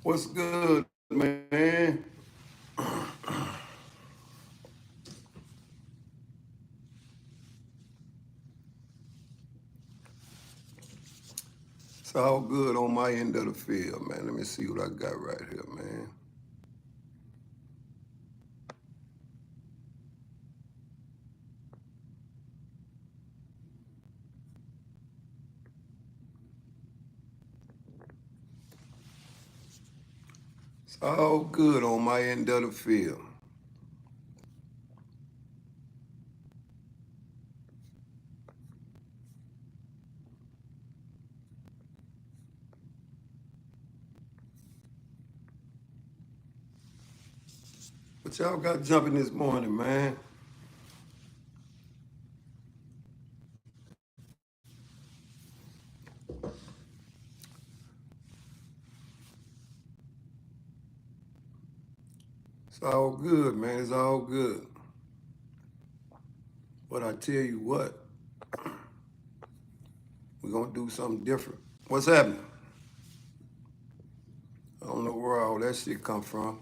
What's good, man? It's all good on my end of the field, man. Let me see what I got right here, man. It's all good on my end of the field. But y'all got jumping this morning, man. It's all good, man. It's all good. But I tell you what, we're gonna do something different. What's happening? I don't know where all that shit come from.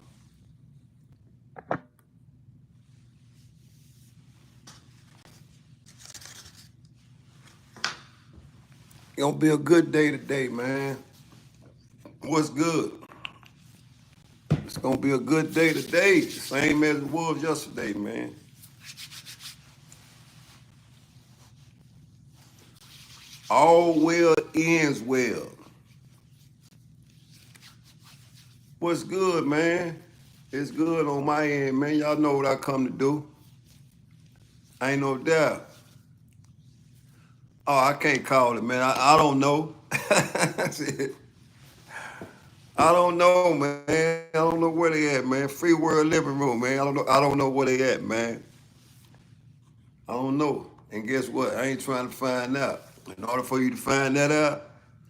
It's gonna be a good day today, man. What's good? It's gonna be a good day today, same as it was yesterday, man. All well ends well. What's good, man? It's good on my end, man. Y'all know what I come to do. Ain't no doubt. Oh, I can't call it, man. I don't know. Shit. I don't know, man. I don't know where they at, man. Free world living room, man. I don't know. I don't know where they at, man. I don't know. And guess what? I ain't trying to find out. In order for you to find that out,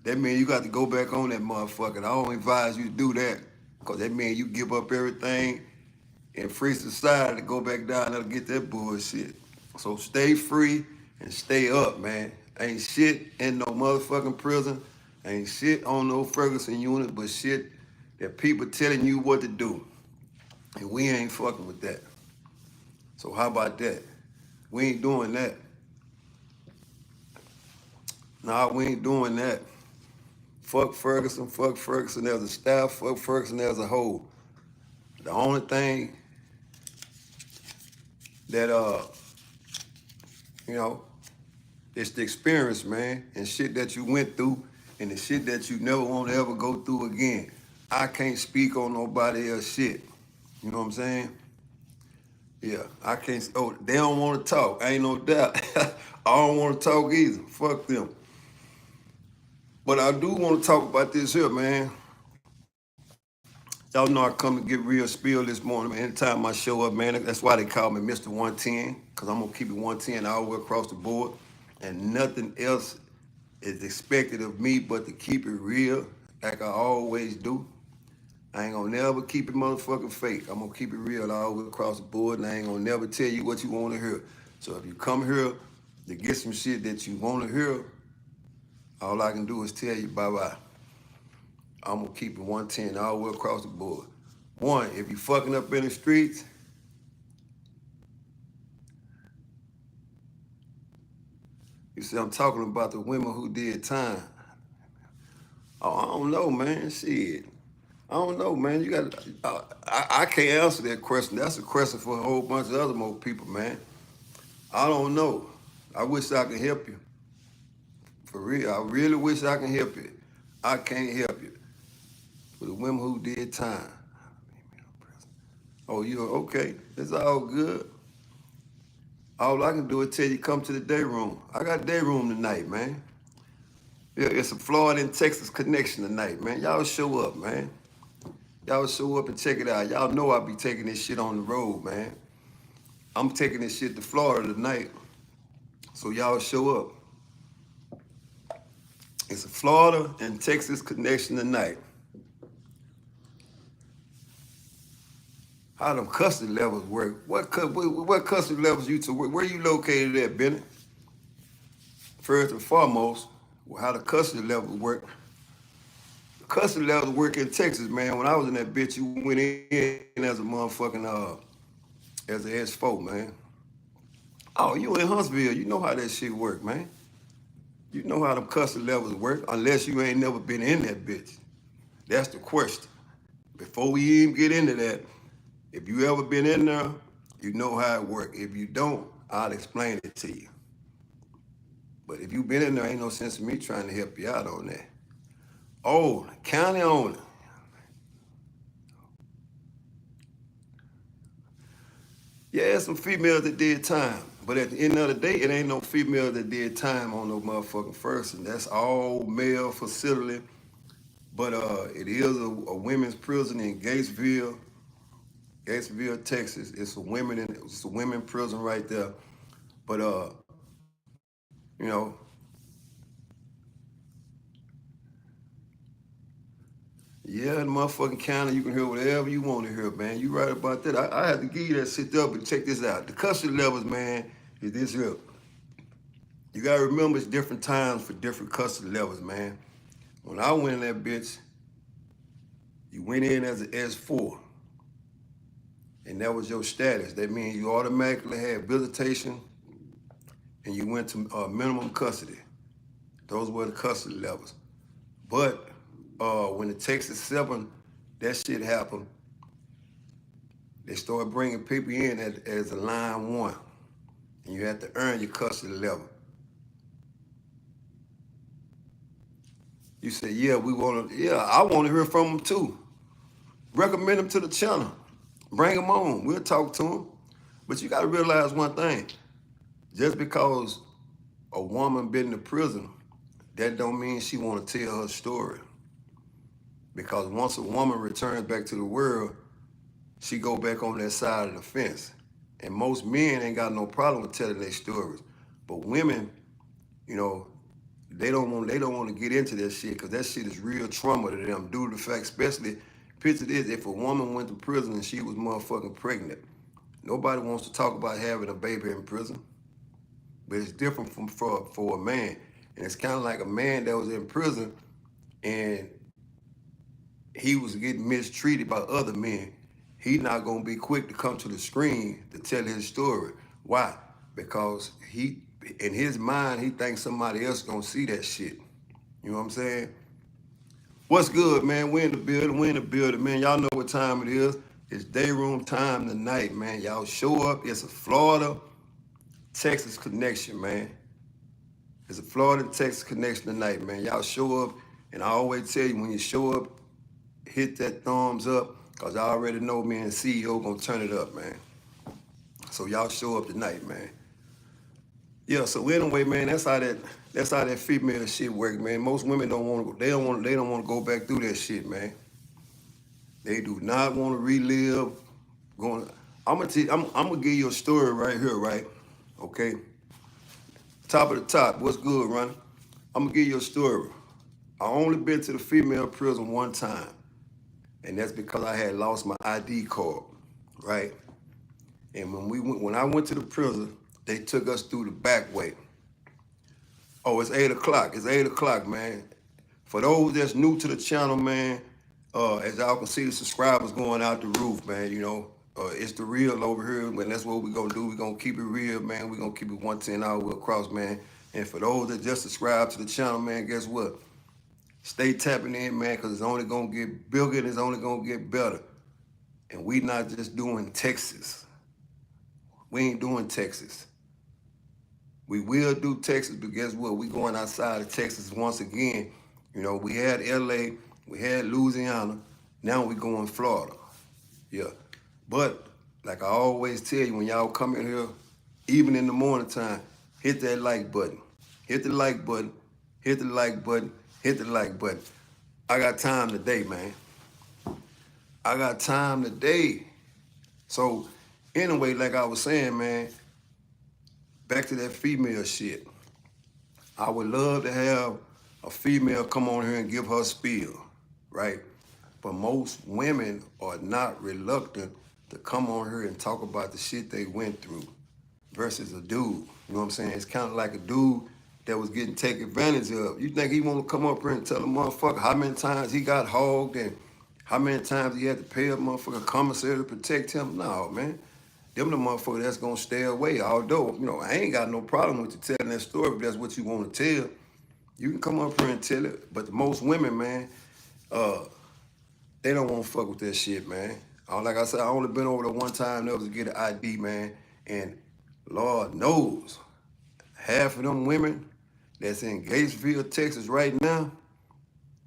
that means you got to go back on that motherfucker. I don't advise you to do that. Because that means you give up everything in free society to go back down there to get that bullshit. So stay free and stay up, man. Ain't shit in no motherfucking prison. Ain't shit on no Ferguson unit, but shit that people telling you what to do. And we ain't fucking with that. So how about that? We ain't doing that. Nah, we ain't doing that. Fuck Ferguson as a staff, fuck Ferguson as a whole. The only thing that you know, it's the experience, man, and shit that you went through and the shit that you never want to ever go through again. I can't speak on nobody else shit. You know what I'm saying? Yeah, I can't. Oh, they don't want to talk. Ain't no doubt. I don't want to talk either. Fuck them. But I do want to talk about this here, man. Y'all know I come to get real spill this morning, man. Anytime I show up, man, that's why they call me Mr. 110, because I'm going to keep it 110 all the way across the board. And nothing else is expected of me but to keep it real like I always do. I ain't gonna never keep it motherfucking fake. I'm gonna keep it real all the way across the board, and I ain't gonna never tell you what you wanna hear. So if you come here to get some shit that you wanna hear, all I can do is tell you bye-bye. I'm gonna keep it 110 all the way across the board. One, if you fucking up in the streets, you see I'm talking about the women who did time. Oh, I don't know, man. Shit. I don't know, man. You got. I can't answer that question. That's a question for a whole bunch of other more people, man. I don't know. I wish I could help you. For real, I really wish I can help you. I can't help you. For the women who did time. Oh, you okay? It's all good. All I can do is tell you come to the day room. I got day room tonight, man. Yeah, it's a Florida and Texas connection tonight, man. Y'all show up, man. Y'all show up and check it out. Y'all know I be taking this shit on the road, man. I'm taking this shit to Florida tonight. So y'all show up. It's a Florida and Texas connection tonight. How them custody levels work? What custody levels you to work? Where you located at, Bennett? First and foremost, how the custody levels work. custody levels work in Texas, man. When I was in that bitch, you went in as a motherfucking as an S4, man. Oh, you in Huntsville, you know how that shit work, man. You know how them custody levels work, unless you ain't never been in that bitch. That's the question. Before we even get into that, if you ever been in there, you know how it work. If you don't, I'll explain it to you. But if you been in there, ain't no sense in me trying to help you out on that. Oh, county owner. Yeah, some females that did time. But at the end of the day, it ain't no female that did time on no motherfucking person. That's all male facility. But it is a women's prison in Gatesville, Texas. It's a women prison right there. But you know, yeah, the motherfucking county, you can hear whatever you want to hear, man. You right about that. I had to give you that sit up and check this out. The custody levels, man, is this here. You gotta remember it's different times for different custody levels, man. When I went in that bitch, you went in as an S4, and that was your status. That means you automatically had visitation, and you went to minimum custody. Those were the custody levels. But when the Texas 7, that shit happened, they started bringing people in as a line 1, and you had to earn your custody level. You say, yeah, I want to hear from them too. Recommend them to the channel. Bring them on. We'll talk to them. But you got to realize one thing. Just because a woman been to prison, that don't mean she want to tell her story. Because once a woman returns back to the world, she go back on that side of the fence. And most men ain't got no problem with telling their stories. But women, you know, they don't want to get into that shit because that shit is real trauma to them due to the fact, especially, picture this, if a woman went to prison and she was motherfucking pregnant, nobody wants to talk about having a baby in prison. But it's different for a man. And it's kind of like a man that was in prison and he was getting mistreated by other men. He not gonna be quick to come to the screen to tell his story. Why? Because in his mind, he thinks somebody else gonna see that shit. You know what I'm saying? What's good, man? We in the building, man. Y'all know what time it is. It's day room time tonight, man. Y'all show up. It's a Florida, Texas connection, man. It's a Florida, Texas connection tonight, man. Y'all show up, and I always tell you, when you show up, hit that thumbs up, because I already know me and CEO gonna turn it up, man. So y'all show up tonight, man. Yeah, so anyway, man, that's how that female shit work, man. Most women don't want to. They don't want to go back through that shit, man. They do not want to relive. Going. I'm gonna give you a story right here, right? Okay. Top of the top. What's good, Ronnie? I'm gonna give you a story. I only been to the female prison one time, and that's because I had lost my ID card, right? And when I went to the prison, they took us through the back way. Oh, it's 8 o'clock. It's 8 o'clock, man. For those that's new to the channel, man, as y'all can see, the subscribers going out the roof, man. You know, it's the real over here, man. That's what we're gonna do. We're gonna keep it real, man. We're gonna keep it 110 all the way across, man. And for those that just subscribe to the channel, man, guess what? Stay tapping in, man, because it's only gonna get bigger and it's only gonna get better. And we not just doing Texas. We ain't doing Texas. We will do Texas, but guess what? We going outside of Texas once again. You know, we had LA, we had Louisiana, now we going Florida. Yeah. But like I always tell you, when y'all come in here, even in the morning time, hit that like button. Hit the like button, hit the like button, hit the like button. I got time today, man. I got time today. So anyway, like I was saying, man, back to that female shit. I would love to have a female come on here and give her spiel, right? But most women are not reluctant to come on here and talk about the shit they went through versus a dude. You know what I'm saying? It's kind of like a dude, that was getting taken advantage of. You think he want to come up here and tell a motherfucker how many times he got hogged and how many times he had to pay a motherfucker commissary to protect him? No, man. Them the motherfuckers that's gonna stay away. Although, I ain't got no problem with you telling that story if that's what you want to tell. You can come up here and tell it. But most women, man, they don't want to fuck with that shit, man. Like I said, I only been over there one time. That was to get an ID, man. And Lord knows, half of them women that's in Gatesville, Texas right now,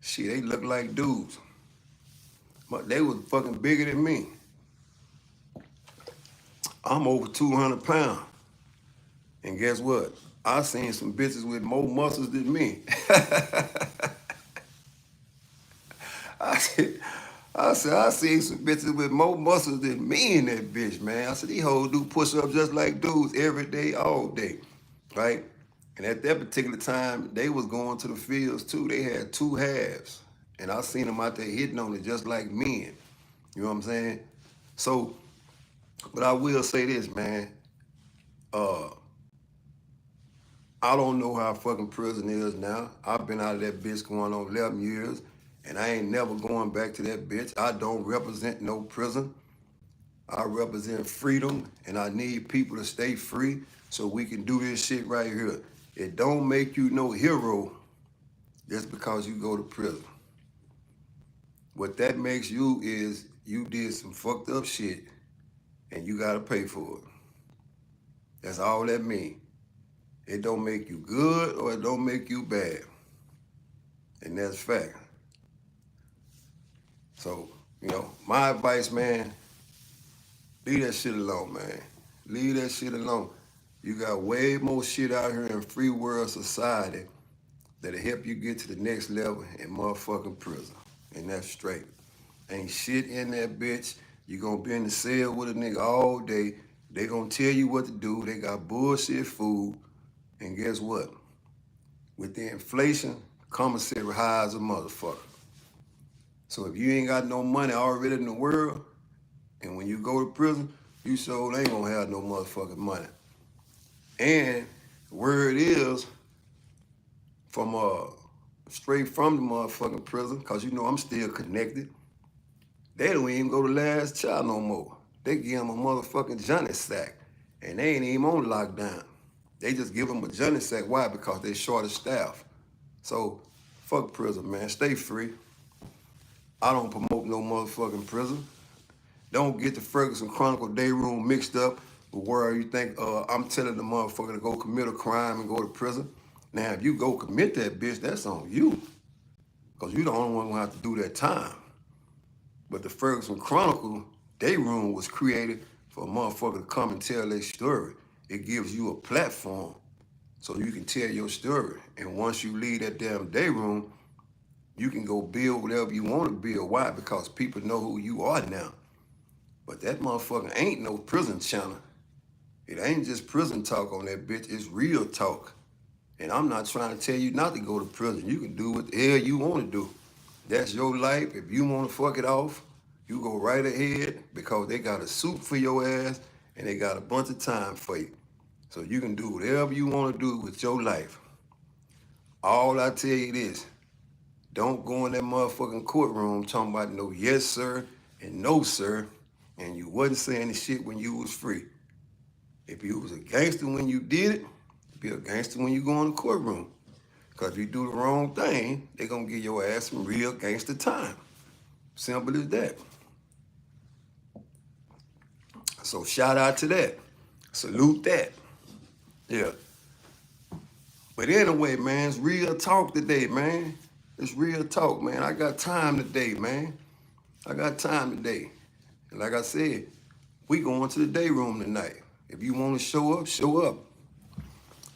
shit, they look like dudes. But they was fucking bigger than me. I'm over 200 pounds. And guess what? I seen some bitches with more muscles than me. I seen some bitches with more muscles than me in that bitch, man. I said, these hoes do push-ups just like dudes every day, all day, right? And at that particular time, they was going to the fields too. They had two halves. And I seen them out there hitting on it just like men. You know what I'm saying? So, but I will say this, man. I don't know how fucking prison is now. I've been out of that bitch going on 11 years, and I ain't never going back to that bitch. I don't represent no prison. I represent freedom, and I need people to stay free so we can do this shit right here. It don't make you no hero just because you go to prison. What that makes you is you did some fucked up shit, and you gotta pay for it. That's all that means. It don't make you good or it don't make you bad. And that's fact. So, my advice, man, leave that shit alone, man. Leave that shit alone. You got way more shit out here in free world society that'll help you get to the next level in motherfucking prison. And that's straight. Ain't shit in that bitch. You gonna be in the cell with a nigga all day. They gonna tell you what to do. They got bullshit food. And guess what? With the inflation, commissary high as a motherfucker. So if you ain't got no money already in the world, and when you go to prison, you sure ain't gonna have no motherfucking money. And where it is, from straight from the motherfucking prison, cause I'm still connected, they don't even go to Last Child no more. They give them a motherfucking Johnny sack, and they ain't even on lockdown. They just give them a Johnny sack. Why? Because they short of staff. So, fuck prison, man. Stay free. I don't promote no motherfucking prison. Don't get the Ferguson Chronicle day room mixed up with where you think I'm telling the motherfucker to go commit a crime and go to prison. Now, if you go commit that bitch, that's on you. Because you the only one gonna have to do that time. But the Ferguson Chronicle day room was created for a motherfucker to come and tell their story. It gives you a platform so you can tell your story. And once you leave that damn day room, you can go build whatever you want to build. Why? Because people know who you are now. But that motherfucker ain't no prison channel. It ain't just prison talk on that bitch. It's real talk. And I'm not trying to tell you not to go to prison. You can do what the hell you want to do. That's your life. If you want to fuck it off, you go right ahead because they got a suit for your ass and they got a bunch of time for you. So you can do whatever you want to do with your life. All I tell you is, don't go in that motherfucking courtroom talking about no yes, sir, and no, sir, and you wasn't saying the shit when you was free. If you was a gangster when you did it, be a gangster when you go in the courtroom. Because if you do the wrong thing, they going to give your ass some real gangster time. Simple as that. So shout out to that. Salute that. Yeah. But anyway, man, it's real talk today, man. It's real talk, man. I got time today, man. I got time today. And like I said, we going to the day room tonight. If you want to show up, show up.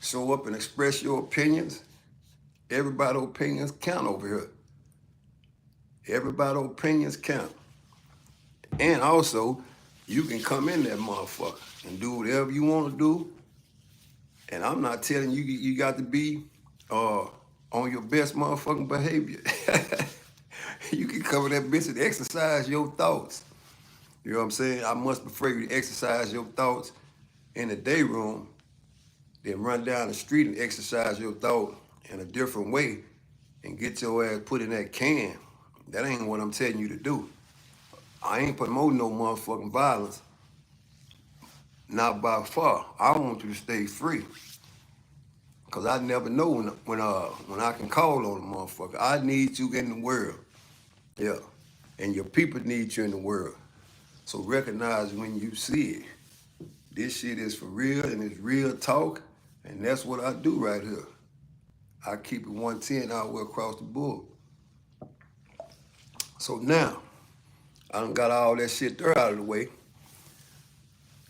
Show up and express your opinions. Everybody's opinions count over here. Everybody's opinions count. And also, you can come in that motherfucker and do whatever you want to do. And I'm not telling you you got to be on your best motherfucking behavior. You can cover that bitch and exercise your thoughts. You know what I'm saying? I much prefer you to exercise your thoughts in the day room then run down the street and exercise your thought in a different way and get your ass put in that can. That ain't what I'm telling you to do. I ain't promoting no motherfucking violence. Not by far. I want you to stay free. Cause I never know when I can call on a motherfucker. I need you in the world. Yeah. And your people need you in the world. So recognize when you see it. This shit is for real and it's real talk. And that's what I do right here. I keep it 110 all the way across the board. So now, I done got all that shit there out of the way.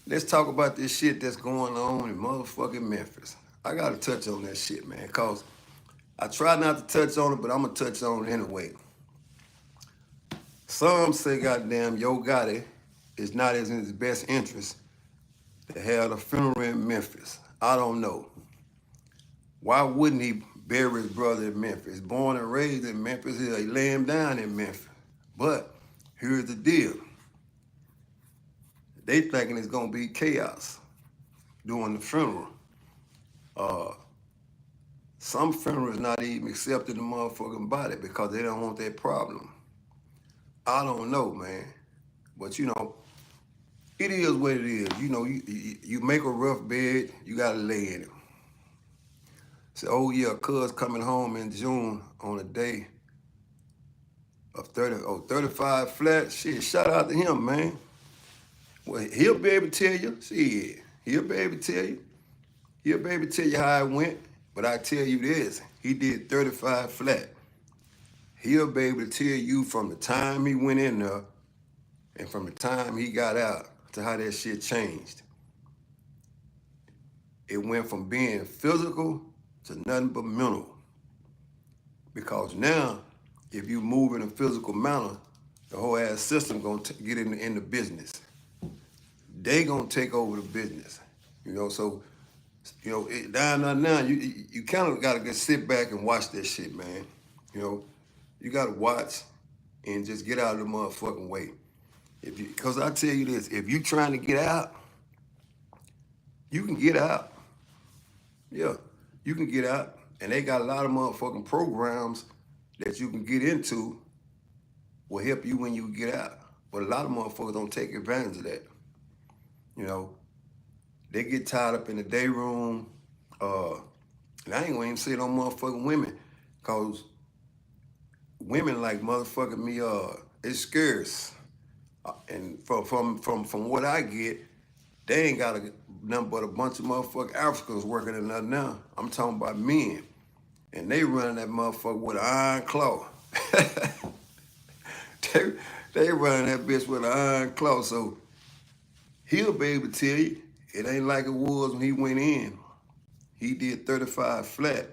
Let's talk about this shit that's going on in motherfucking Memphis. I gotta touch on that shit, man, cause I try not to touch on it, but I'm gonna touch on it anyway. Some say goddamn yogotti is not as in his best interest to have a funeral in Memphis. I don't know. Why wouldn't he bury his brother in Memphis? Born and raised in Memphis, he lay him down in Memphis. But here's the deal. They thinking it's gonna be chaos during the funeral. Some funerals not even accepting the motherfucking body because they don't want that problem. I don't know, man. But you know, it is what it is. You know, you make a rough bed, you gotta lay in it. Say, oh yeah, cuz coming home in June on a day of 35 flat. Shit, shout out to him, man. Well, he'll be able to tell you. Shit, he'll be able to tell you. He'll be able to tell you how it went. But I tell you this, he did 35 flat. He'll be able to tell you from the time he went in there and from the time he got out to how that shit changed. It went from being physical to nothing but mental. Because now, if you move in a physical manner, the whole ass system gonna get in the business. They gonna take over the business. You know, so you know, down now, you kind of gotta just sit back and watch that shit, man. You know, you gotta watch and just get out of the motherfucking way. Because I tell you this, if you trying to get out, you can get out. Yeah, you can get out. And they got a lot of motherfucking programs that you can get into will help you when you get out. But a lot of motherfuckers don't take advantage of that. You know, they get tied up in the day room. And I ain't gonna even say no motherfucking women, cause women like motherfucking me, it's scarce. And from what I get, they ain't got nothing but a bunch of motherfucking Africans working in there now. I'm talking about men. And they running that motherfucker with an iron claw. they running that bitch with an iron claw. So he'll be able to tell you, it ain't like it was when he went in. He did 35 flat.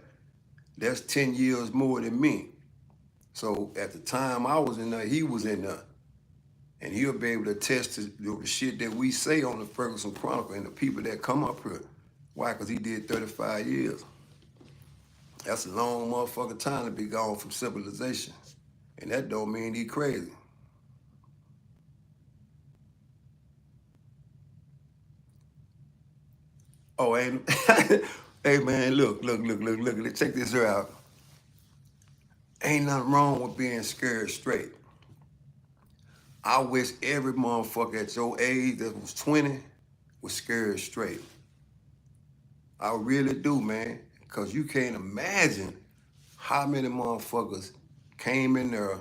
That's 10 years more than me. So at the time I was in there, he was in there. And he'll be able to attest to the shit that we say on the Ferguson Chronicle and the people that come up here. Why? Because he did 35 years. That's a long motherfucking time to be gone from civilization. And that don't mean he crazy. Oh, and hey man, look, check this here out. Ain't nothing wrong with being scared straight. I wish every motherfucker at your age that was 20 was scared straight. I really do, man. Because you can't imagine how many motherfuckers came in there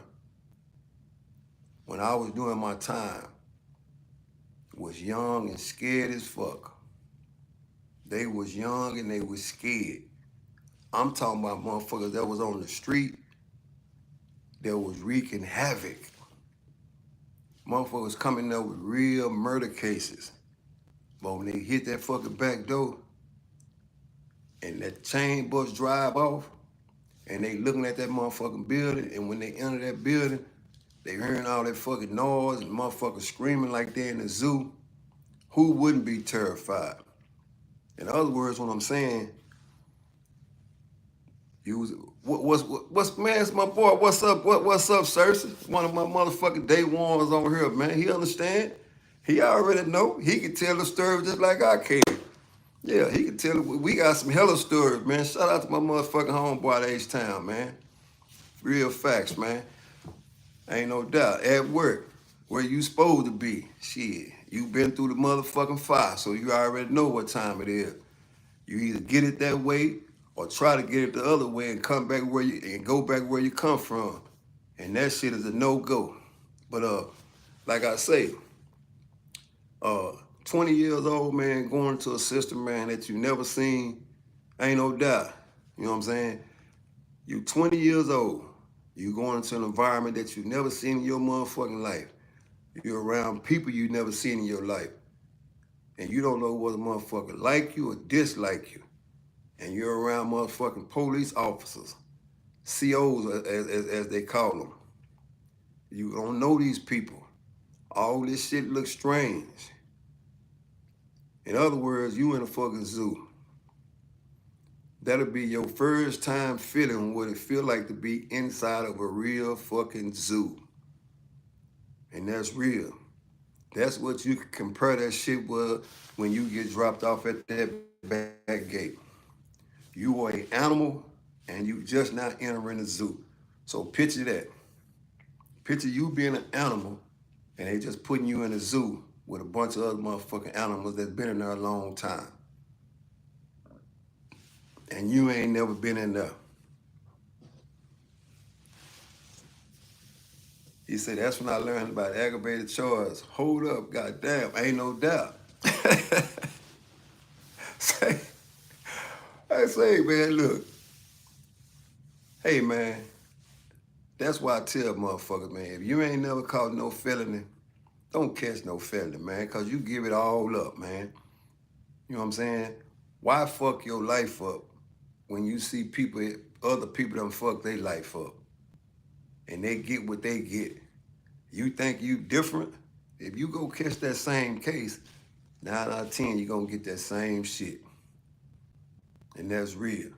when I was doing my time, was young and scared as fuck. They was young and they was scared. I'm talking about motherfuckers that was on the street that was wreaking havoc. Motherfuckers coming there with real murder cases. But when they hit that fucking back door and that chain bus drive off and they looking at that motherfucking building, and when they enter that building, they hearing all that fucking noise and motherfuckers screaming like they're in the zoo, who wouldn't be terrified? In other words, what I'm saying, man, it's my boy, what's up, what's up, Cersei? One of my motherfucking day ones on here, man. He understand. He already know. He can tell the story just like I can. Yeah, he can tell. We got some hella stories, man. Shout out to my motherfucking homeboy at H-Town, man. Real facts, man. Ain't no doubt. At work, where you supposed to be. Shit, you been through the motherfucking fire, so you already know what time it is. You either get it that way or try to get it the other way and come back where you and go back where you come from. And that shit is a no-go. But like I say, uh 20 years old, man, going to a system, man, that you never seen, ain't no doubt. You know what I'm saying? You 20 years old, you going into an environment that you never seen in your motherfucking life. You're around people you never seen in your life. And you don't know whether motherfucker like you or dislike you. And you're around motherfucking police officers, COs as they call them. You don't know these people. All this shit looks strange. In other words, you in a fucking zoo. That'll be your first time feeling what it feel like to be inside of a real fucking zoo. And that's real. That's what you can compare that shit with when you get dropped off at that back gate. You are an animal and you just not entering the zoo. So picture that. Picture you being an animal and they just putting you in a zoo with a bunch of other motherfucking animals that's been in there a long time. And you ain't never been in there. He said, that's when I learned about aggravated charge. Hold up, goddamn, ain't no doubt. say, I say, man, look. Hey, man, that's why I tell motherfuckers, man, if you ain't never caught no felony, don't catch no felony, man, because you give it all up, man. You know what I'm saying? Why fuck your life up when you see people, other people done fuck their life up and they get what they get? You think you different? If you go catch that same case, 9 out of 10, you're going to get that same shit. And that's real.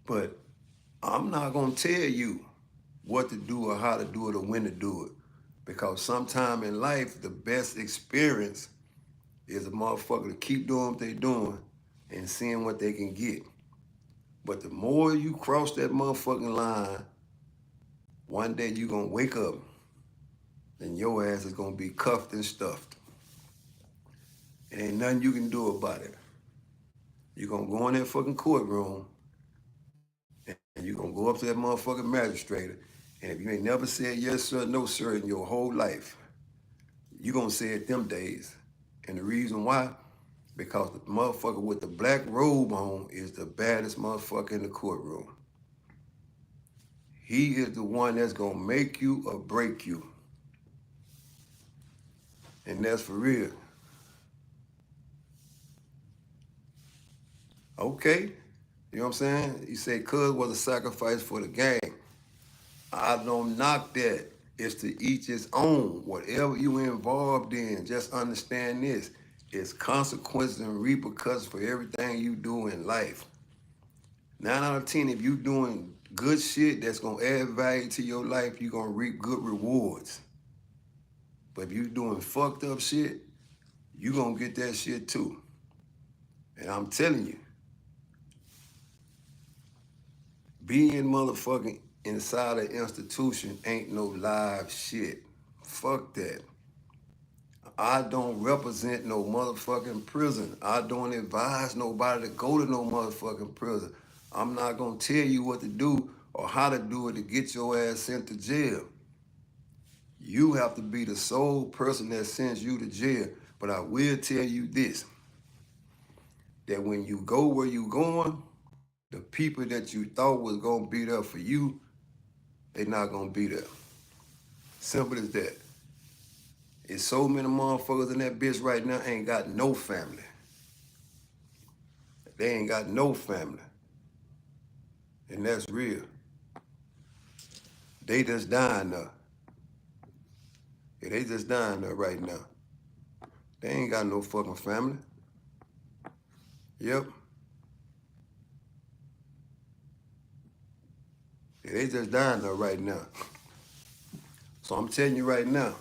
But I'm not going to tell you what to do or how to do it or when to do it. Because sometime in life, the best experience is a motherfucker to keep doing what they doing and seeing what they can get. But the more you cross that motherfucking line, one day you going to wake up and your ass is going to be cuffed and stuffed. And ain't nothing you can do about it. You're going to go in that fucking courtroom and you're going to go up to that motherfucking magistrate. And if you ain't never said yes sir, no sir in your whole life, you're going to say it them days. And the reason why, because the motherfucker with the black robe on is the baddest motherfucker in the courtroom. He is the one that's going to make you or break you. And that's for real. Okay. You know what I'm saying? He said, cuz was a sacrifice for the gang. I don't knock that. It's to each his own. Whatever you involved in, just understand this. It's consequences and repercussions for everything you do in life. 9 out of 10, if you doing good shit that's going to add value to your life, you're going to reap good rewards. But if you doing fucked up shit, you going to get that shit too. And I'm telling you, being motherfucking inside an institution ain't no live shit. Fuck that. I don't represent no motherfucking prison. I don't advise nobody to go to no motherfucking prison. I'm not gonna tell you what to do or how to do it to get your ass sent to jail. You have to be the sole person that sends you to jail. But I will tell you this, that when you go where you going, the people that you thought was gonna be there for you, they not gonna be there. Simple as that. It's so many motherfuckers in that bitch right now ain't got no family. They ain't got no family. And that's real. They just dying there. Yeah, they just dying there right now. They ain't got no fucking family. Yep. Yeah, they just dying there right now. So I'm telling you right now,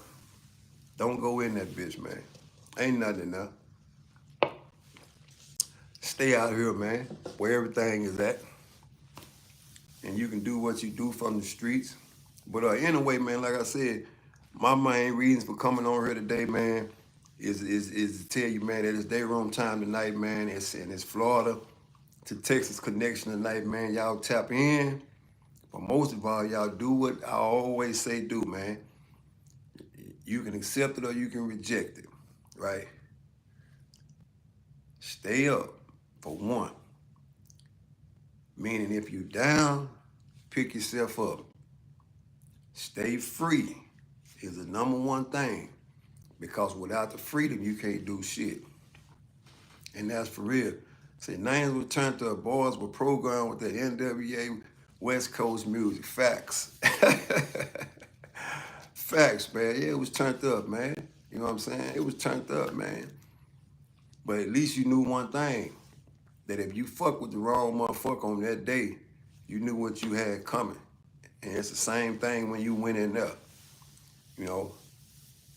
don't go in that bitch, man. Ain't nothing in there. stay out here, man, where everything is at. And you can do what you do from the streets. But anyway, man, like I said, my main reasons for coming on here today, man, is to tell you, man, that it's day room time tonight, man. It's Florida to Texas connection tonight, man. Y'all tap in. But most of all, y'all do what I always say do, man. You can accept it or you can reject it, right? Stay up for one. Meaning if you down, pick yourself up. Stay free is the number one thing. Because without the freedom, you can't do shit. And that's for real. Say names were turned to boys were programmed with that NWA West Coast music. Facts. Facts, man. Yeah, it was turned up, man. You know what I'm saying? It was turned up, man. But at least you knew one thing. That if you fuck with the wrong motherfucker on that day, you knew what you had coming. And it's the same thing when you went in there. You know?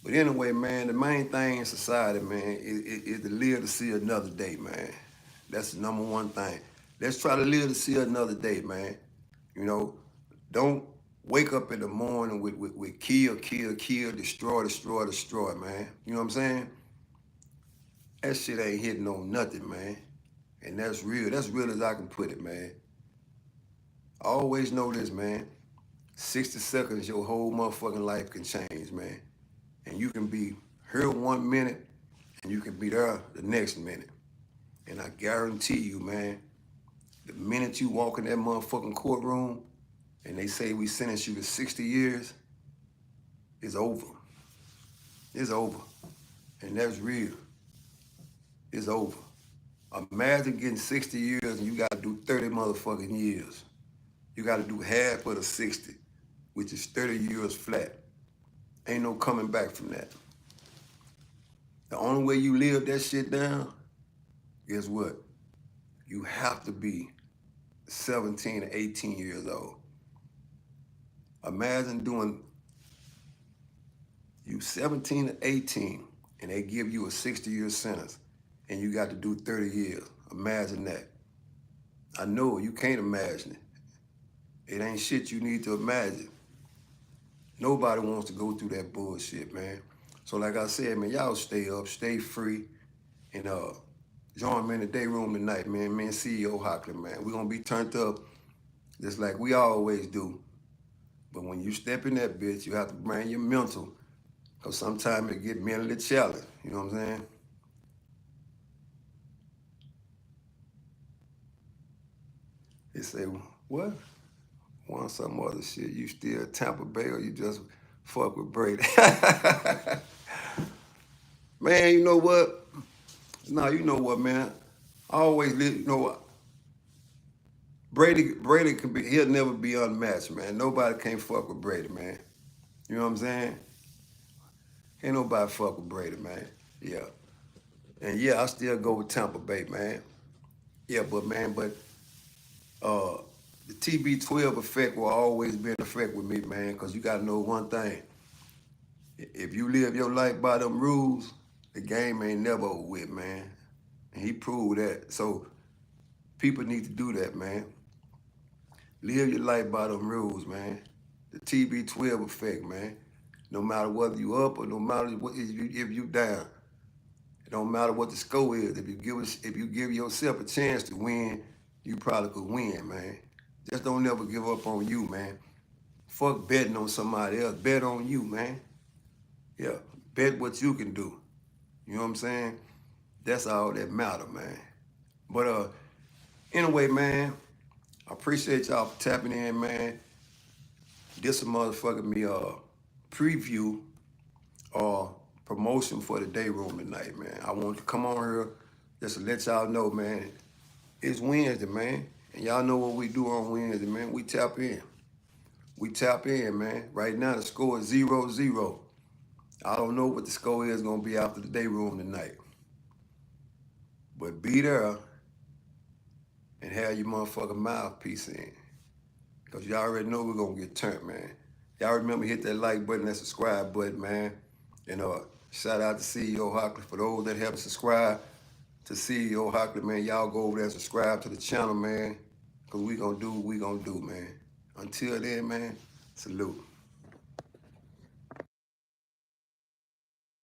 But anyway, man, the main thing in society, man, is to live to see another day, man. That's the number one thing. Let's try to live to see another day, man. You know, don't wake up in the morning with kill, destroy, man. You know what I'm saying? That shit ain't hitting on nothing, man. And that's real. That's real as I can put it, man. I always know this, man. 60 seconds, your whole motherfucking life can change, man. And you can be here 1 minute, and you can be there the next minute. And I guarantee you, man, the minute you walk in that motherfucking courtroom and they say we sentence you to 60 years, it's over. It's over. And that's real. It's over. Imagine getting 60 years and you got to do 30 motherfucking years. You got to do half of the 60, which is 30 years flat. Ain't no coming back from that. The only way you live that shit down, guess what? You have to be 17 or 18 years old. Imagine doing you 17 or 18 and they give you a 60-year sentence and you got to do 30 years. Imagine that. I know you can't imagine it. It ain't shit you need to imagine. Nobody wants to go through that bullshit, man. So like I said, man, y'all stay up, stay free, and join me in the day room tonight, man. Me and CEO Hockley, man. We're gonna be turned up just like we always do. But when you step in that bitch, you have to bring your mental, because sometimes it get mentally challenged. You know what I'm saying? They say, what? Want some other shit? You still Tampa Bay or you just fuck with Brady? Man, you know what? No, you know what, man? I always, you know what? Brady can be, he'll never be unmatched, man. Nobody can't fuck with Brady, man. You know what I'm saying? Ain't nobody fuck with Brady, man. Yeah. And yeah, I still go with Tampa Bay, man. Yeah, but the TB12 effect will always be in effect with me, man, because you got to know one thing. If you live your life by them rules, the game ain't never over with, man. And he proved that. So people need to do that, man. Live your life by them rules, man. The TB12 effect, man. No matter whether you up or no matter what, if you down. It don't matter what the score is. If you give yourself a chance to win, you probably could win, man. Just don't never give up on you, man. Fuck betting on somebody else. Bet on you, man. Yeah, bet what you can do. You know what I'm saying? That's all that matter, man. But anyway, man, I appreciate y'all for tapping in, man. This a motherfucking me preview or promotion for the day room tonight, man. I want to come on here just to let y'all know, man. It's Wednesday, man. And y'all know what we do on Wednesday, man. We tap in. We tap in, man. Right now, the score is 0-0. I don't know what the score is going to be after the day room tonight. But be there and have your motherfucking mouthpiece in. Because y'all already know we're going to get turned, man. Y'all remember hit that like button, that subscribe button, man. And shout out to CEO Hockley for those that help subscribe. to see your Hockley, man. Y'all go over there and subscribe to the channel, man. Cause we gonna do what we gonna do, man. Until then, man, salute.